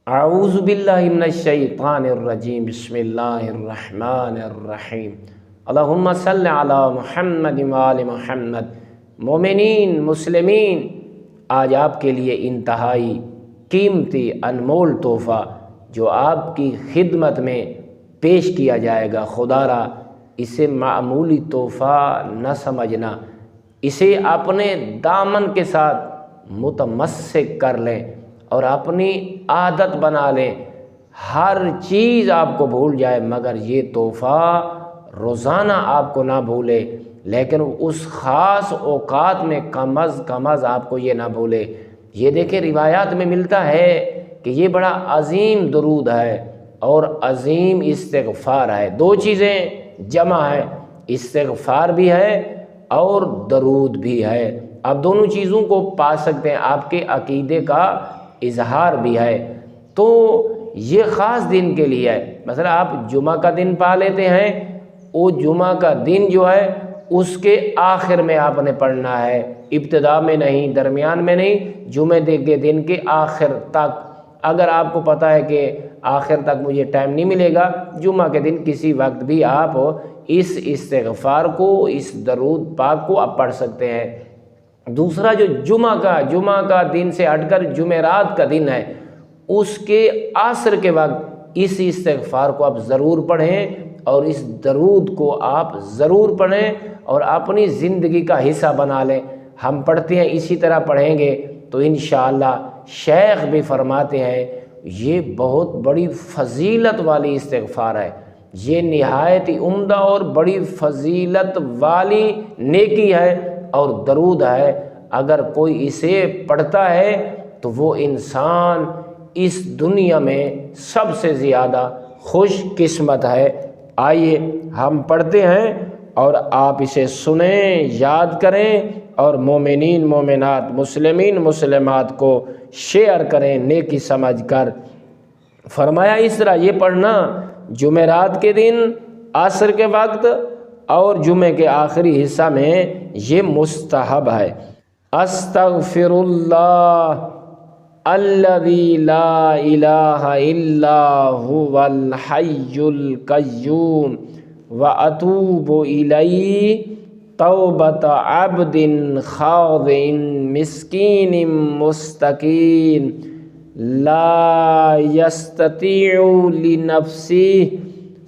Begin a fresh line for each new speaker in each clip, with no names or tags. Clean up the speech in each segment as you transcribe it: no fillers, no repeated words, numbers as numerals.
اعوذ باللہ من الشیطان الرجیم، بسم اللہ الرحمن الرحیم، اللہم صلی علی محمد وآل محمد۔ مومنین، مسلمین، آج آپ کے لیے انتہائی قیمتی انمول تحفہ جو آپ کی خدمت میں پیش کیا جائے گا، خدا را اسے معمولی تحفہ نہ سمجھنا، اسے اپنے دامن کے ساتھ متمسک کر لیں اور اپنی عادت بنا لیں۔ ہر چیز آپ کو بھول جائے مگر یہ تحفہ روزانہ آپ کو نہ بھولے، لیکن اس خاص اوقات میں کم از آپ کو یہ نہ بھولے۔ یہ دیکھیں، روایات میں ملتا ہے کہ یہ بڑا عظیم درود ہے اور عظیم استغفار ہے، دو چیزیں جمع ہے، استغفار بھی ہے اور درود بھی ہے۔ آپ دونوں چیزوں کو پا سکتے ہیں، آپ کے عقیدے کا اظہار بھی ہے۔ تو یہ خاص دن کے لیے ہے، مثلا آپ جمعہ کا دن پا لیتے ہیں، وہ جمعہ کا دن جو ہے اس کے آخر میں آپ نے پڑھنا ہے، ابتدا میں نہیں، درمیان میں نہیں، جمعہ کے دن کے آخر تک۔ اگر آپ کو پتہ ہے کہ آخر تک مجھے ٹائم نہیں ملے گا، جمعہ کے دن کسی وقت بھی آپ اس استغفار کو، اس درود پاک کو آپ پڑھ سکتے ہیں۔ دوسرا جو جمعہ کا دن سے ہٹ کر جمعرات کا دن ہے، اس کے عصر کے وقت اس استغفار کو آپ ضرور پڑھیں اور اس درود کو آپ ضرور پڑھیں اور اپنی زندگی کا حصہ بنا لیں۔ ہم پڑھتے ہیں، اسی طرح پڑھیں گے تو انشاءاللہ شیخ بھی فرماتے ہیں یہ بہت بڑی فضیلت والی استغفار ہے، یہ نہایت ہی عمدہ اور بڑی فضیلت والی نیکی ہے اور درود ہے۔ اگر کوئی اسے پڑھتا ہے تو وہ انسان اس دنیا میں سب سے زیادہ خوش قسمت ہے۔ آئیے ہم پڑھتے ہیں اور آپ اسے سنیں، یاد کریں اور مومنین، مومنات، مسلمین، مسلمات کو شیئر کریں نیکی سمجھ کر۔ فرمایا اس طرح یہ پڑھنا جمعرات کے دن عصر کے وقت اور جمعے کے آخری حصہ میں یہ مستحب ہے۔ استغفر اللہ الذی لا الہ الا هو الحی القیوم واتوب الیہ توبۃ عبد خاضع مسکین مستقیم لا یستطیع لنفسہ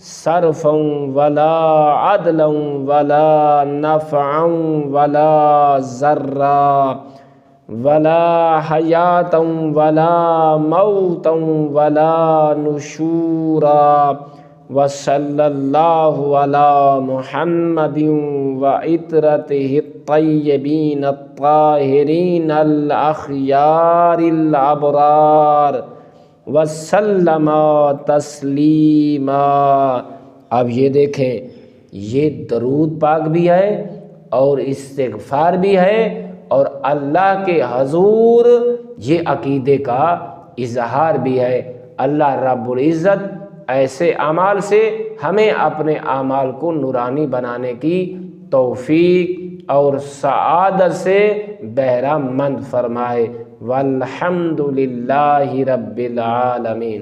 صرفا ولا عدلا ولا نفعا ولا ضرا ولا حیاتا ولا موتا ولا نشورا وصلی اللہ علی محمد وعطرتہ الطیبین الطاہرین الاخیار الابرار وسلم تسلیما۔ اب یہ دیکھیں، یہ درود پاک بھی ہے اور استغفار بھی ہے اور اللہ کے حضور یہ عقیدے کا اظہار بھی ہے۔ اللہ رب العزت ایسے اعمال سے ہمیں اپنے اعمال کو نورانی بنانے کی توفیق اور سعادت سے بہرہ مند فرمائے۔ والحمد للہ رب العالمین۔